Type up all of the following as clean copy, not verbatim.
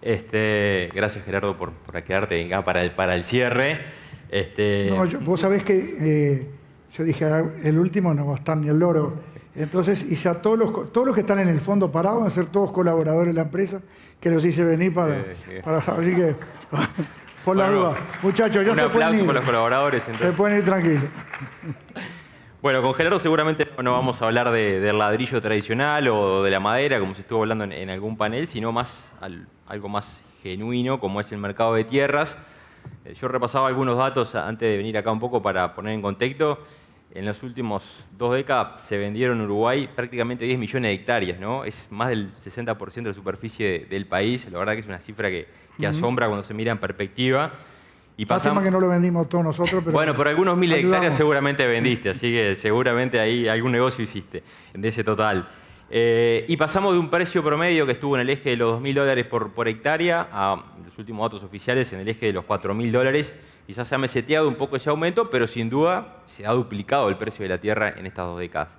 Gracias, Gerardo, por quedarte acá para el cierre. No, vos sabés que yo dije, el último no va a estar ni el loro. Entonces hice a todos los que están en el fondo parados, van a ser todos colaboradores de la empresa, que los hice venir para así que, por la duda. Muchachos, ya un se pueden aplauso ir. por los colaboradores. Se Entonces. pueden ir tranquilos. Bueno, con Gerardo seguramente no vamos a hablar del ladrillo tradicional o de la madera, como se estuvo hablando en algún panel, sino más algo más genuino, como es el mercado de tierras. Yo repasaba algunos datos antes de venir acá un poco para poner en contexto. En las últimas 2 décadas se vendieron en Uruguay prácticamente 10 millones de hectáreas, ¿no? Es más del 60% de la superficie del país. La verdad que es una cifra que asombra cuando se mira en perspectiva. Y Lástima que no lo vendimos todos nosotros, pero... Bueno, por algunos miles de hectáreas ayudamos. seguramente vendiste, así que seguramente ahí algún negocio hiciste de ese total. Y pasamos de un precio promedio que estuvo en el eje de los $2.000 por hectárea a los últimos datos oficiales en el eje de los $4.000. Quizás se ha meseteado un poco ese aumento, pero sin duda se ha duplicado el precio de la tierra en estas 2 décadas.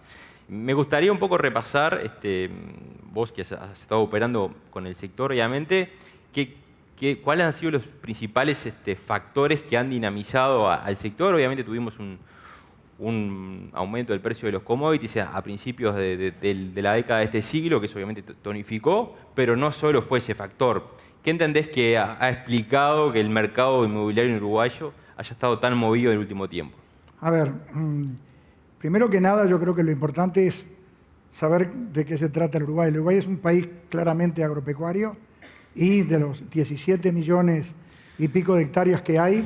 Me gustaría un poco repasar, vos que has estado operando con el sector, obviamente, ¿cuáles han sido los principales factores que han dinamizado al sector? Obviamente tuvimos un aumento del precio de los commodities a principios de la década de este siglo, que eso obviamente tonificó, pero no solo fue ese factor. ¿Qué entendés que ha explicado que el mercado inmobiliario uruguayo haya estado tan movido en el último tiempo? A ver, primero que nada yo creo que lo importante es saber de qué se trata el Uruguay. El Uruguay es un país claramente agropecuario y de los 17 millones y pico de hectáreas que hay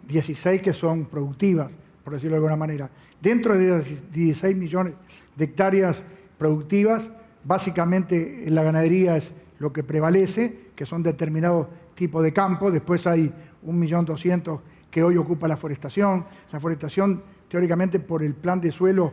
16 que son productivas, por decirlo de alguna manera. Dentro de esas 16 millones de hectáreas productivas, básicamente la ganadería es lo que prevalece, que son determinados tipos de campos. Después hay 1.200.000 que hoy ocupa la forestación. La forestación, teóricamente, por el plan de suelo,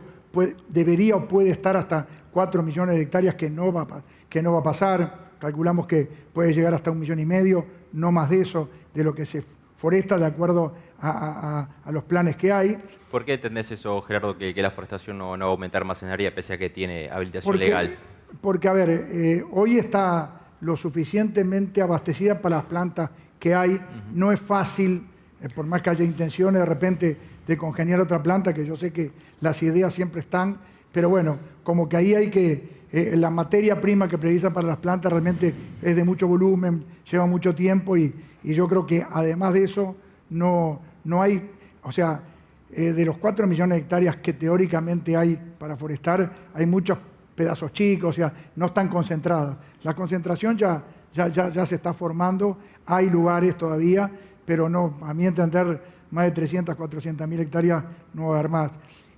debería o puede estar hasta 4 millones de hectáreas que no va a pasar. Calculamos que puede llegar hasta 1,5 millones, no más de eso, de lo que se foresta de acuerdo a los planes que hay. ¿Por qué entendés eso, Gerardo, que la forestación no va a aumentar más en área pese a que tiene habilitación legal? Porque, a ver, hoy está lo suficientemente abastecida para las plantas que hay. No es fácil, por más que haya intenciones de repente de congeniar otra planta, que yo sé que las ideas siempre están, pero bueno, como que ahí hay que... la materia prima que precisa para las plantas realmente es de mucho volumen, lleva mucho tiempo y yo creo que además de eso no hay, o sea, de los 4 millones de hectáreas que teóricamente hay para forestar, hay muchos pedazos chicos, o sea, no están concentradas. La concentración ya se está formando, hay lugares todavía, pero no, a mi entender, más de 300, 400.000 hectáreas no va a haber más.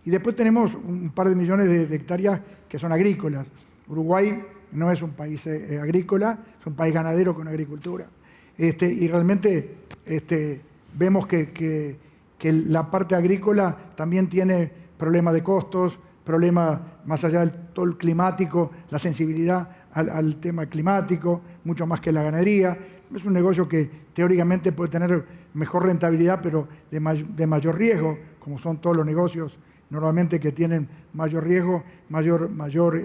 Y después tenemos un par de millones de hectáreas que son agrícolas. Uruguay no es un país agrícola, es un país ganadero con agricultura. Y realmente vemos que la parte agrícola también tiene problemas de costos, problemas más allá del todo el climático, la sensibilidad al tema climático, mucho más que la ganadería. Es un negocio que teóricamente puede tener mejor rentabilidad, pero de mayor riesgo, como son todos los negocios normalmente que tienen mayor riesgo, mayor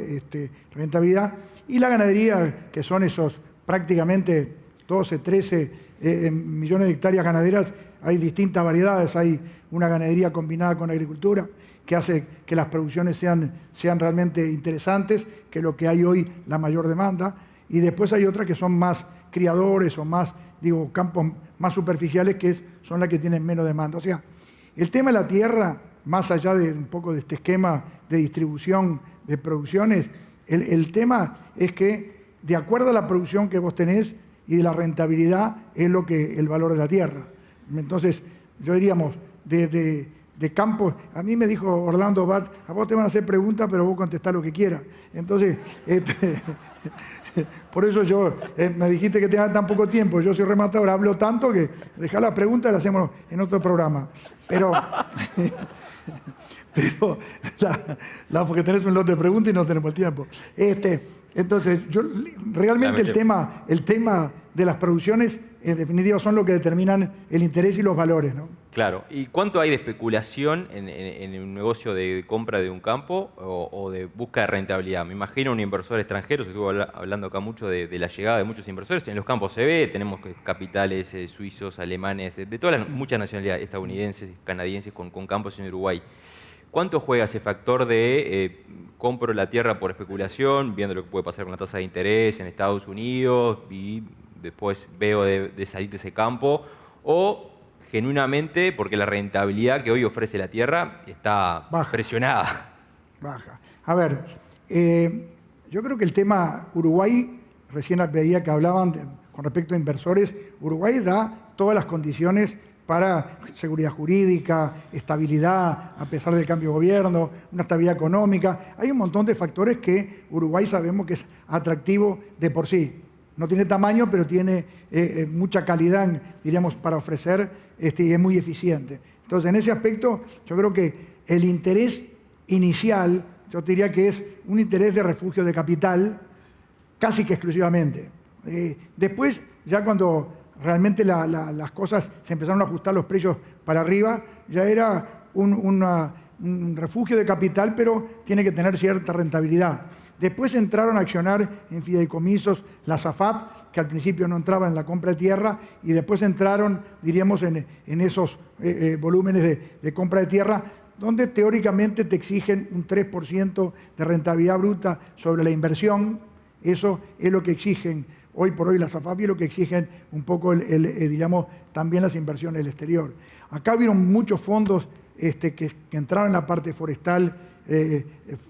rentabilidad. Y la ganadería, que son esos prácticamente 12, 13 millones de hectáreas ganaderas, hay distintas variedades. Hay una ganadería combinada con agricultura que hace que las producciones sean realmente interesantes, que es lo que hay hoy la mayor demanda. Y después hay otras que son más criadores o más, campos más superficiales, que son las que tienen menos demanda. O sea, el tema de la tierra, más allá de un poco de este esquema de distribución de producciones, el tema es que de acuerdo a la producción que vos tenés y de la rentabilidad es lo que el valor de la tierra. Entonces, yo diríamos, de campos, a mí me dijo Orlando Bat, a vos te van a hacer preguntas, pero vos contestás lo que quieras. Entonces, por eso yo, me dijiste que tenía tan poco tiempo, yo soy rematador, hablo tanto que dejá la pregunta y la hacemos en otro programa. Pero porque tenés un lote de preguntas y no tenemos el tiempo. Entonces, realmente el tema de las producciones, en definitiva, son lo que determinan el interés y los valores, ¿no? Claro. ¿Y cuánto hay de especulación en un negocio de compra de un campo o de búsqueda de rentabilidad? Me imagino un inversor extranjero, se estuvo hablando acá mucho de la llegada de muchos inversores. En los campos se ve, tenemos capitales suizos, alemanes, de todas muchas nacionalidades, estadounidenses, canadienses, con campos en Uruguay. ¿Cuánto juega ese factor de compro la tierra por especulación, viendo lo que puede pasar con la tasa de interés en Estados Unidos y después veo de salir de ese campo? ¿O genuinamente porque la rentabilidad que hoy ofrece la tierra está presionada? Baja. A ver, yo creo que el tema Uruguay, recién veía que hablaban con respecto a inversores, Uruguay da todas las condiciones para seguridad jurídica, estabilidad, a pesar del cambio de gobierno, una estabilidad económica. Hay un montón de factores que Uruguay sabemos que es atractivo de por sí. No tiene tamaño, pero tiene mucha calidad, diríamos, para ofrecer y es muy eficiente. Entonces, en ese aspecto, yo creo que el interés inicial, yo diría que es un interés de refugio de capital, casi que exclusivamente. Después, ya cuando realmente las cosas se empezaron a ajustar los precios para arriba, ya era un refugio de capital, pero tiene que tener cierta rentabilidad. Después entraron a accionar en fideicomisos las AFAP, que al principio no entraban en la compra de tierra, y después entraron, diríamos, en esos volúmenes de compra de tierra, donde teóricamente te exigen un 3% de rentabilidad bruta sobre la inversión. Eso es lo que exigen hoy por hoy las AFAP y lo que exigen un poco, digamos, también las inversiones del exterior. Acá hubieron muchos fondos que entraron en la parte forestal,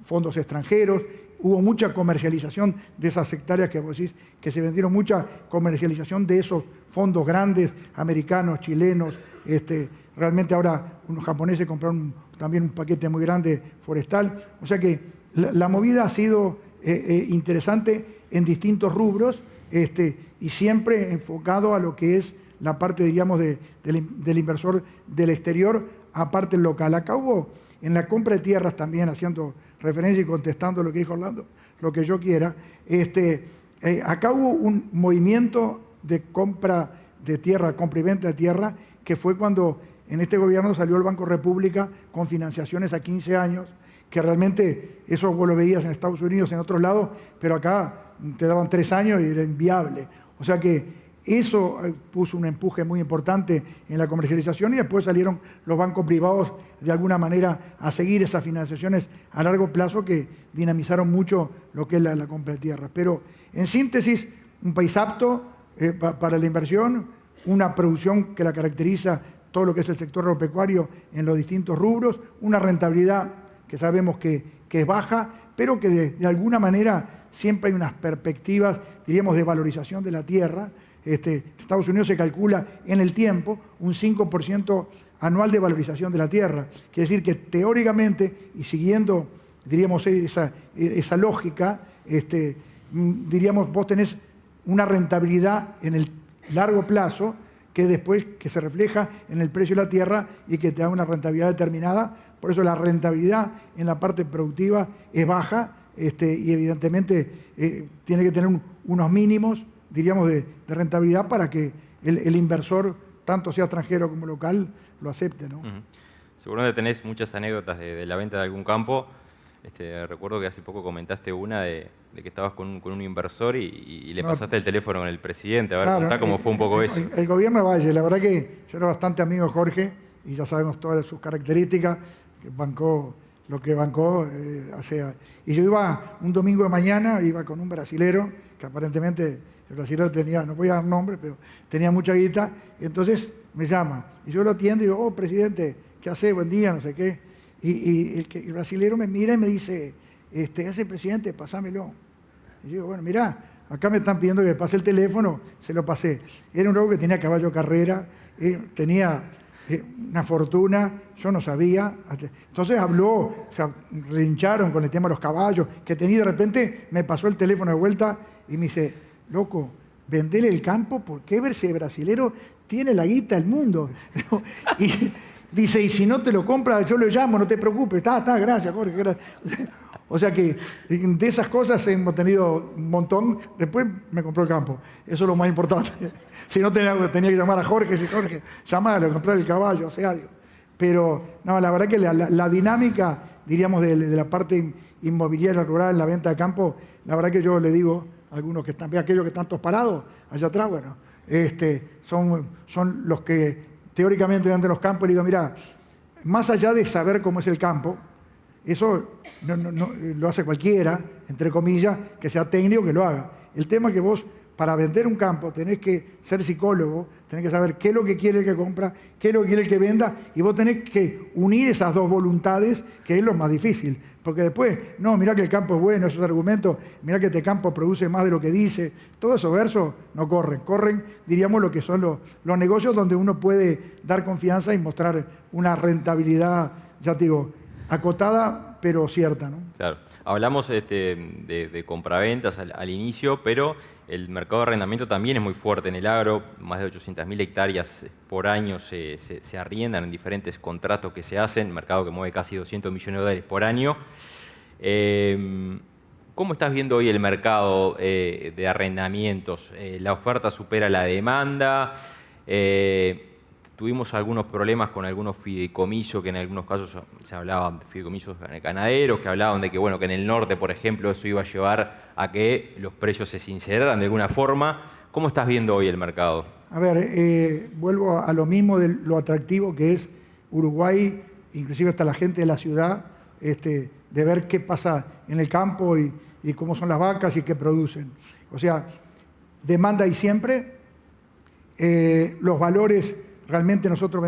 fondos extranjeros. Hubo mucha comercialización de esas hectáreas que vos decís, que se vendieron, mucha comercialización de esos fondos grandes, americanos, chilenos. Realmente ahora unos japoneses compraron también un paquete muy grande forestal. O sea que la movida ha sido interesante en distintos rubros y siempre enfocado a lo que es la parte, diríamos, del inversor del exterior, aparte el local. Acá hubo, en la compra de tierras también, haciendo referencia y contestando lo que dijo Orlando, lo que yo quiera, acá hubo un movimiento de compra de tierra, compra y venta de tierra, que fue cuando en este gobierno salió el Banco República con financiaciones a 15 años, que realmente eso vos lo veías en Estados Unidos, en otros lados, pero acá te daban 3 años y era inviable. O sea que eso puso un empuje muy importante en la comercialización y después salieron los bancos privados de alguna manera a seguir esas financiaciones a largo plazo que dinamizaron mucho lo que es la compra de tierras. Pero en síntesis, un país apto para la inversión, una producción que la caracteriza todo lo que es el sector agropecuario en los distintos rubros, una rentabilidad que sabemos que es baja, pero que de alguna manera siempre hay unas perspectivas, diríamos, de valorización de la tierra. Estados Unidos se calcula en el tiempo un 5% anual de valorización de la tierra. Quiere decir que teóricamente, y siguiendo, diríamos, esa lógica, diríamos, vos tenés una rentabilidad en el largo plazo que después que se refleja en el precio de la tierra y que te da una rentabilidad determinada. Por eso la rentabilidad en la parte productiva es baja y evidentemente tiene que tener unos mínimos, diríamos, de rentabilidad para que el inversor, tanto sea extranjero como local, lo acepte, ¿no? Seguramente tenés muchas anécdotas de la venta de algún campo. Recuerdo que hace poco comentaste una de que estabas con un inversor y le pasaste el teléfono con el presidente. A ver, contá cómo fue un poco eso. El gobierno de Valle, la verdad que yo era bastante amigo de Jorge y ya sabemos todas sus características, que bancó lo que bancó. Y yo iba un domingo de mañana, iba con un brasilero, que aparentemente el brasilero tenía, no voy a dar nombre, pero tenía mucha guita, y entonces me llama. Y yo lo atiendo y digo, oh, presidente, ¿qué hace? Buen día, no sé qué. Y el brasilero me mira y me dice, ese presidente, pasámelo. Y yo digo, bueno, mirá, acá me están pidiendo que le pase el teléfono, se lo pasé. Era un loco que tenía caballo carrera, tenía una fortuna, yo no sabía. Entonces habló, o sea, relincharon con el tema de los caballos, que tenía. De repente me pasó el teléfono de vuelta y me dice, loco, vendele el campo porque ese brasilero tiene la guita del mundo. Y Dice, y si no te lo compras, yo lo llamo, no te preocupes. Está, gracias, Jorge. Gracias. O sea que de esas cosas hemos tenido un montón. Después me compró el campo. Eso es lo más importante. Si no tenía que llamar a Jorge, si Jorge, llamalo, comprar el caballo, o sea, digo. Pero no, la verdad que la dinámica, diríamos, de la parte inmobiliaria rural, la venta de campo, la verdad que yo le digo a algunos que están, aquellos que están todos parados allá atrás, bueno, son los que teóricamente venden los campos, y le digo, mira, más allá de saber cómo es el campo, eso no lo hace cualquiera, entre comillas, que sea técnico que lo haga. El tema es que vos, para vender un campo, tenés que ser psicólogo, tenés que saber qué es lo que quiere el que compra, qué es lo que quiere el que venda, y vos tenés que unir esas dos voluntades, que es lo más difícil. Porque después, no, mirá que el campo es bueno, esos argumentos, mirá que este campo produce más de lo que dice, todos esos versos no corren, diríamos, lo que son los negocios donde uno puede dar confianza y mostrar una rentabilidad, ya te digo, acotada, pero cierta, ¿no? Claro. Hablamos de compraventas al inicio, pero el mercado de arrendamiento también es muy fuerte en el agro. Más de 800.000 hectáreas por año se arriendan en diferentes contratos que se hacen, mercado que mueve casi 200 millones de dólares por año. ¿Cómo estás viendo hoy el mercado de arrendamientos? ¿La oferta supera la demanda? Tuvimos algunos problemas con algunos fideicomisos, que en algunos casos se hablaba de fideicomisos ganaderos, que hablaban de que, bueno, que en el norte, por ejemplo, eso iba a llevar a que los precios se sinceraran de alguna forma. ¿Cómo estás viendo hoy el mercado? A ver, vuelvo a lo mismo de lo atractivo que es Uruguay, inclusive hasta la gente de la ciudad, de ver qué pasa en el campo y cómo son las vacas y qué producen. O sea, demanda hay siempre, los valores. Realmente nosotros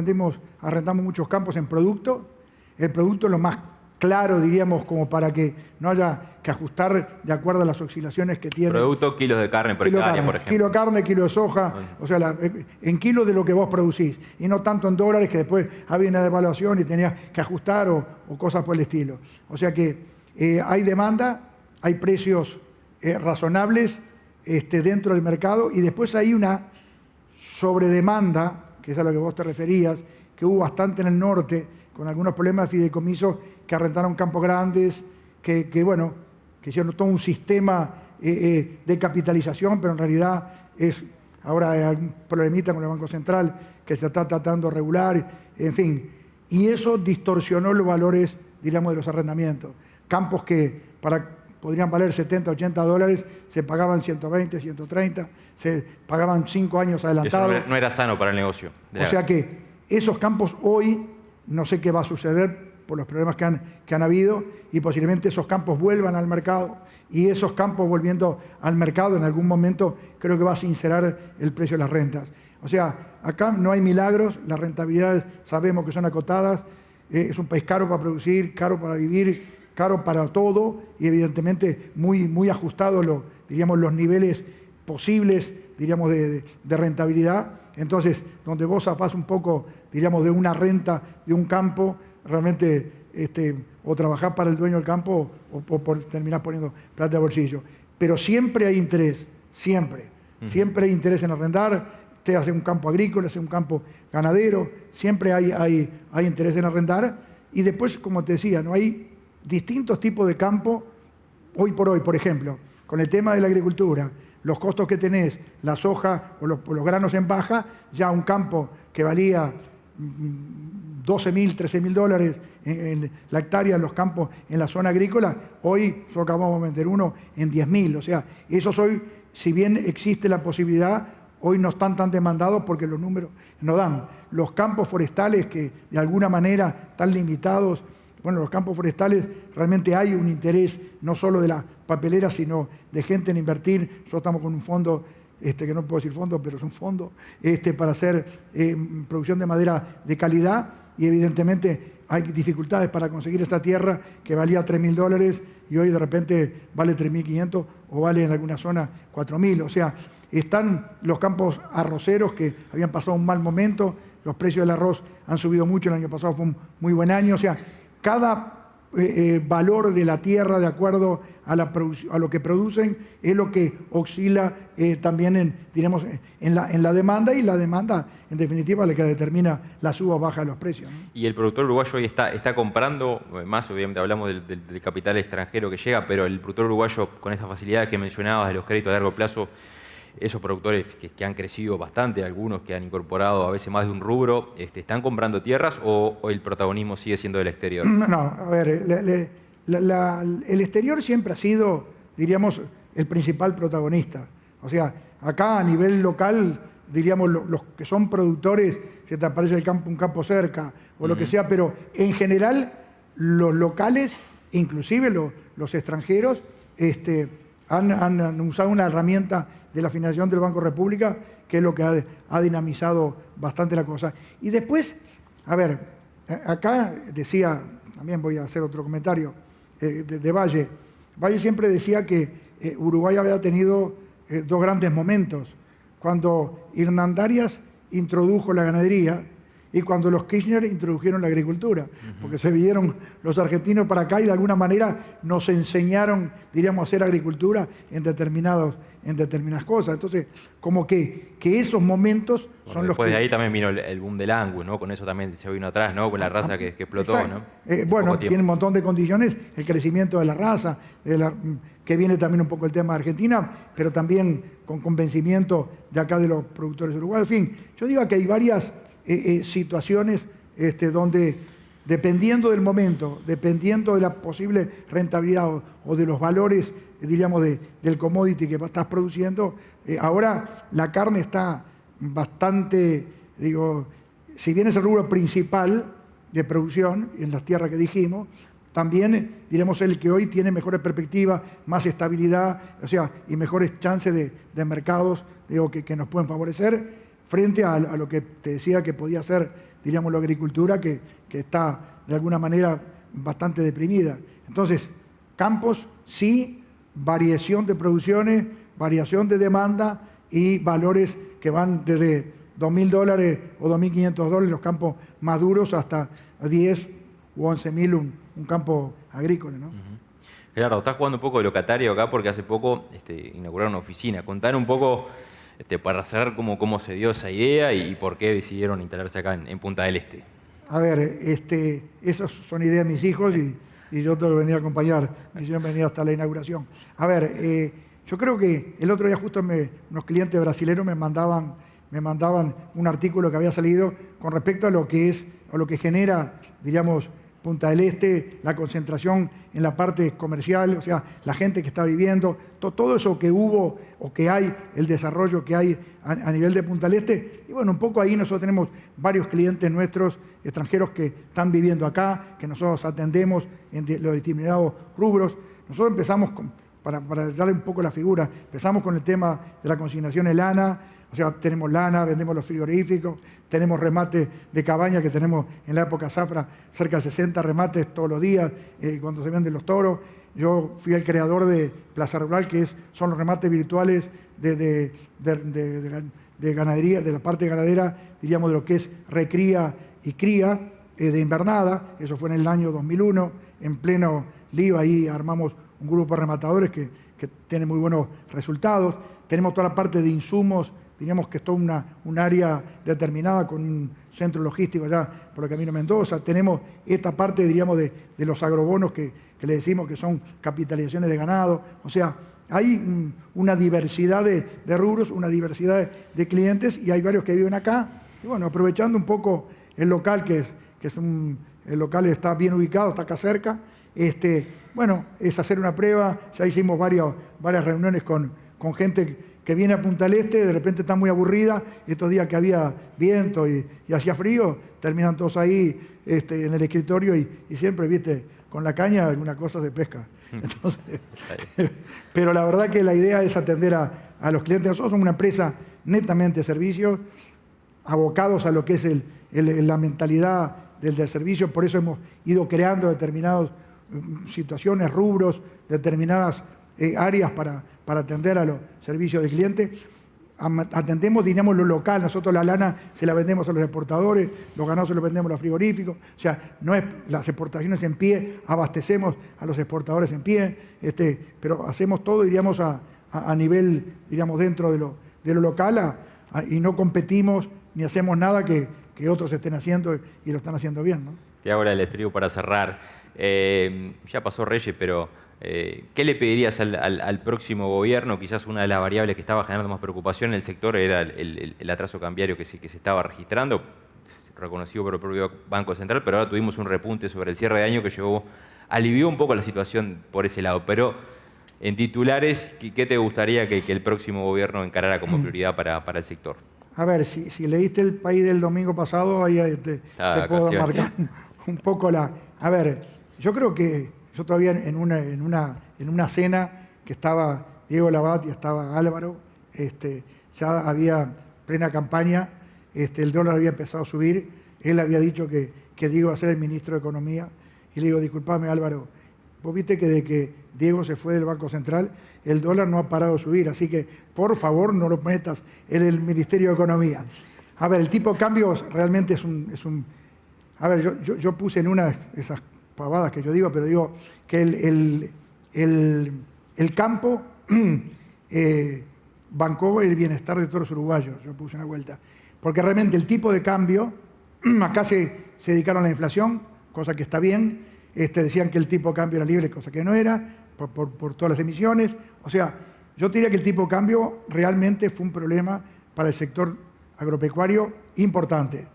arrendamos muchos campos en producto. El producto es lo más claro, diríamos, como para que no haya que ajustar de acuerdo a las oscilaciones que tiene. Producto, kilos de carne por hectárea, por ejemplo. Kilo de carne, kilo de soja, o sea, en kilos de lo que vos producís. Y no tanto en dólares, que después había una devaluación y tenías que ajustar o cosas por el estilo. O sea que hay demanda, hay precios razonables dentro del mercado, y después hay una sobredemanda, que es a lo que vos te referías, que hubo bastante en el norte, con algunos problemas de fideicomisos que arrendaron campos grandes, que hicieron todo un sistema de capitalización, pero en realidad ahora hay algún problemita con el Banco Central que se está tratando de regular, en fin. Y eso distorsionó los valores, diríamos, de los arrendamientos. Campos que podrían valer 70, 80 dólares, se pagaban 120, 130, se pagaban 5 años adelantados. Eso no era sano para el negocio. O sea que esos campos hoy, no sé qué va a suceder por los problemas que han habido, y posiblemente esos campos vuelvan al mercado, y esos campos volviendo al mercado en algún momento creo que va a sincerar el precio de las rentas. O sea, acá no hay milagros, las rentabilidades sabemos que son acotadas, es un país caro para producir, caro para vivir, caro para todo, y evidentemente muy ajustado diríamos, los niveles posibles, diríamos, de rentabilidad. Entonces, donde vos zafás un poco, diríamos, de una renta de un campo, realmente o trabajás para el dueño del campo o terminás poniendo plata de bolsillo. Pero siempre hay interés, siempre. Siempre hay interés en arrendar, te hace un campo agrícola, hace un campo ganadero, siempre hay interés en arrendar. Y después, como te decía, no hay distintos tipos de campo hoy por hoy. Por ejemplo, con el tema de la agricultura, los costos que tenés, la soja o los granos en baja, ya un campo que valía 12.000, 13.000 dólares en la hectárea, en los campos en la zona agrícola, hoy solo acabamos de vender uno en 10.000. O sea, esos hoy, si bien existe la posibilidad, hoy no están tan demandados porque los números no dan. Los campos forestales que de alguna manera están limitados, bueno, los campos forestales realmente hay un interés no solo de la papelera, sino de gente en invertir. Nosotros estamos con un fondo, que no puedo decir fondo, pero es un fondo para hacer producción de madera de calidad, y evidentemente hay dificultades para conseguir esta tierra que valía 3.000 dólares y hoy de repente vale 3.500 o vale en alguna zona 4.000. O sea, están los campos arroceros que habían pasado un mal momento, los precios del arroz han subido mucho, el año pasado fue un muy buen año. O sea, cada valor de la tierra de acuerdo a lo que producen, es lo que oscila también diremos, en la demanda, y la demanda en definitiva es la que determina la suba o baja de los precios, ¿no? Y el productor uruguayo hoy está comprando, más obviamente hablamos del capital extranjero que llega, pero el productor uruguayo con esas facilidades que mencionabas de los créditos a largo plazo, esos productores que han crecido bastante, algunos que han incorporado a veces más de un rubro, ¿están comprando tierras o el protagonismo sigue siendo del exterior? No, a ver, el exterior siempre ha sido, diríamos, el principal protagonista. O sea, acá a nivel local, diríamos, los que son productores, se te aparece un campo cerca o lo que sea, pero en general los locales, inclusive los extranjeros, han usado una herramienta de la financiación del Banco República, que es lo que ha dinamizado bastante la cosa. Y después, a ver, acá decía, también voy a hacer otro comentario, de Valle. Valle siempre decía que Uruguay había tenido dos grandes momentos: cuando Hernandarias introdujo la ganadería y cuando los Kirchner introdujeron la agricultura, porque se vinieron los argentinos para acá y de alguna manera nos enseñaron, diríamos, a hacer agricultura en determinadas cosas. Entonces, como que esos momentos son los que... Después de ahí también vino el boom del Angus, ¿no? Con eso también se vino atrás, ¿no? Con la raza que explotó, exacto, ¿no? Bueno, tiene un montón de condiciones, el crecimiento de la raza, que viene también un poco el tema de Argentina, pero también con convencimiento de acá de los productores uruguayos. En fin, yo digo que hay varias situaciones donde, dependiendo del momento, dependiendo de la posible rentabilidad o de los valores, diríamos, del commodity que estás produciendo, ahora la carne está bastante, digo, si bien es el rubro principal de producción en las tierras que dijimos, también, diremos, el que hoy tiene mejores perspectivas, más estabilidad, o sea, y mejores chances de mercados, digo, que nos pueden favorecer, frente a lo que te decía que podía ser, diríamos, la agricultura, que está de alguna manera bastante deprimida. Entonces, campos sí, variación de producciones, variación de demanda y valores que van desde $2.000 o $2.500 los campos más duros hasta 10 o 11.000 un campo agrícola, ¿no? Gerardo, estás jugando un poco de locatario acá porque hace poco inauguraron una oficina. Contar un poco, para saber cómo se dio esa idea y por qué decidieron instalarse acá en Punta del Este. A ver, esas son ideas de mis hijos y yo te lo venía a acompañar. Me hicieron venir hasta la inauguración. A ver, yo creo que el otro día justo unos clientes brasileños me mandaban un artículo que había salido con respecto a lo que genera, diríamos, Punta del Este, la concentración en la parte comercial, o sea, la gente que está viviendo, todo eso que hubo o que hay, el desarrollo que hay a nivel de Punta del Este. Y bueno, un poco ahí nosotros tenemos varios clientes nuestros extranjeros que están viviendo acá, que nosotros atendemos en los determinados rubros. Nosotros empezamos, para darle un poco la figura, empezamos con el tema de la consignación de lana. O sea, tenemos lana, vendemos los frigoríficos, tenemos remates de cabaña, que tenemos en la época zafra cerca de 60 remates todos los días cuando se venden los toros. Yo fui el creador de Plaza Rural, que son los remates virtuales de ganadería, de la parte ganadera, diríamos, de lo que es recría y cría de invernada. Eso fue en el año 2001, en pleno lío. Ahí armamos un grupo de rematadores que tiene muy buenos resultados. Tenemos toda la parte de insumos. Diríamos que es toda un área determinada con un centro logístico allá por el Camino Mendoza. Tenemos esta parte, diríamos, de los agrobonos que le decimos que son capitalizaciones de ganado. O sea, hay una diversidad de rubros, una diversidad de clientes, y hay varios que viven acá. Y bueno, aprovechando un poco el local, el local está bien ubicado, está acá cerca. Bueno, es hacer una prueba. Ya hicimos varias reuniones con gente que viene a Punta del Este, de repente está muy aburrida, estos días que había viento y hacía frío, terminan todos ahí en el escritorio y siempre, viste, con la caña alguna cosa se pesca. Entonces, pero la verdad que la idea es atender a los clientes. Nosotros somos una empresa netamente de servicios, abocados a lo que es la mentalidad del servicio, por eso hemos ido creando determinadas situaciones, rubros, determinadas áreas para atender a los servicios del cliente. atendemos, diríamos, lo local. Nosotros la lana se la vendemos a los exportadores, los ganados se los vendemos a los frigoríficos. O sea, no es las exportaciones en pie, abastecemos a los exportadores en pie, pero hacemos todo, diríamos, a nivel, diríamos, dentro de lo local y no competimos ni hacemos nada que otros estén haciendo y lo están haciendo bien, ¿no? Te hago el estribo para cerrar. Ya pasó Reyes, pero ¿qué le pedirías al próximo gobierno? Quizás una de las variables que estaba generando más preocupación en el sector era el atraso cambiario que se estaba registrando, reconocido por el propio Banco Central, pero ahora tuvimos un repunte sobre el cierre de año que alivió un poco la situación por ese lado. Pero en titulares, ¿qué te gustaría que el próximo gobierno encarara como prioridad para el sector? A ver, si leíste El País del domingo pasado, ahí te puedo marcar un poco la... A ver, yo creo que yo todavía en una cena que estaba Diego Labat y estaba Álvaro, ya había plena campaña, el dólar había empezado a subir, él había dicho que Diego iba a ser el ministro de Economía, y le digo, disculpame Álvaro, vos viste que desde que Diego se fue del Banco Central, el dólar no ha parado de subir, así que por favor no lo metas en el Ministerio de Economía. A ver, el tipo de cambio realmente es un... A ver, yo puse en una de esas pavadas que yo digo, pero digo que el campo bancó el bienestar de todos los uruguayos, yo puse una vuelta. Porque realmente el tipo de cambio, acá se dedicaron a la inflación, cosa que está bien, decían que el tipo de cambio era libre, cosa que no era, por todas las emisiones. O sea, yo diría que el tipo de cambio realmente fue un problema para el sector agropecuario importante,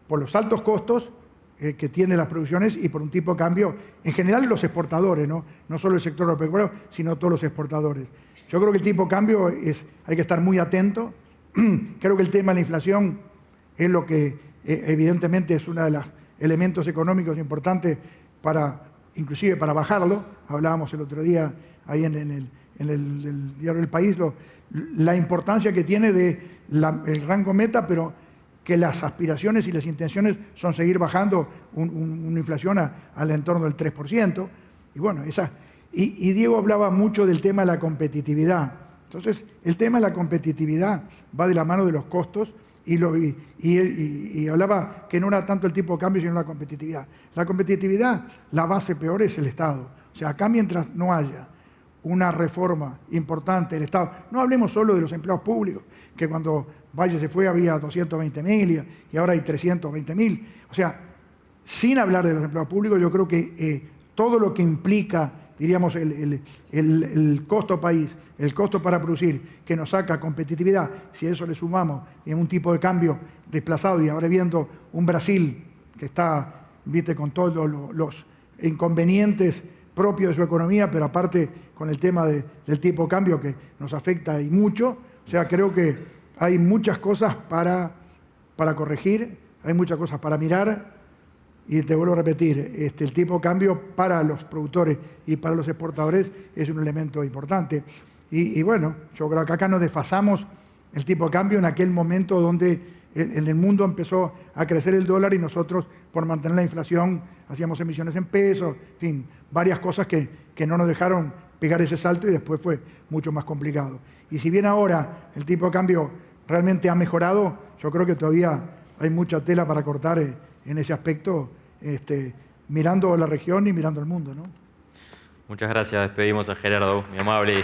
por los altos costos que tienen las producciones y por un tipo de cambio, en general los exportadores, no solo el sector agropecuario, sino todos los exportadores. Yo creo que el tipo de cambio hay que estar muy atento. Creo que el tema de la inflación es lo que evidentemente es uno de los elementos económicos importantes inclusive para bajarlo. Hablábamos el otro día ahí en el diario El País, la importancia que tiene el rango meta, pero que las aspiraciones y las intenciones son seguir bajando una inflación al entorno del 3%. Y bueno, y Diego hablaba mucho del tema de la competitividad. Entonces, el tema de la competitividad va de la mano de los costos y hablaba que no era tanto el tipo de cambio, sino la competitividad. La competitividad, la base peor es el Estado. O sea, acá mientras no haya una reforma importante del Estado, no hablemos solo de los empleados públicos, que cuando Valle se fue había 220.000 y ahora hay 320.000. O sea, sin hablar de los empleados públicos, yo creo que todo lo que implica, diríamos, el costo país, el costo para producir, que nos saca competitividad, si a eso le sumamos en un tipo de cambio desplazado y ahora viendo un Brasil que está, viste, con todos los inconvenientes propios de su economía, pero aparte con el tema del tipo de cambio que nos afecta y mucho. O sea, creo que hay muchas cosas para corregir, hay muchas cosas para mirar. Y te vuelvo a repetir, el tipo de cambio para los productores y para los exportadores es un elemento importante. Y bueno, yo creo que acá nos desfasamos el tipo de cambio en aquel momento donde en el mundo empezó a crecer el dólar y nosotros, por mantener la inflación, hacíamos emisiones en pesos, en fin, varias cosas que no nos dejaron pegar ese salto y después fue mucho más complicado. Y si bien ahora el tipo de cambio realmente ha mejorado, yo creo que todavía hay mucha tela para cortar en ese aspecto, mirando la región y mirando el mundo, ¿no? Muchas gracias. Despedimos a Gerardo, muy amable.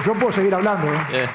Yo puedo seguir hablando, ¿eh?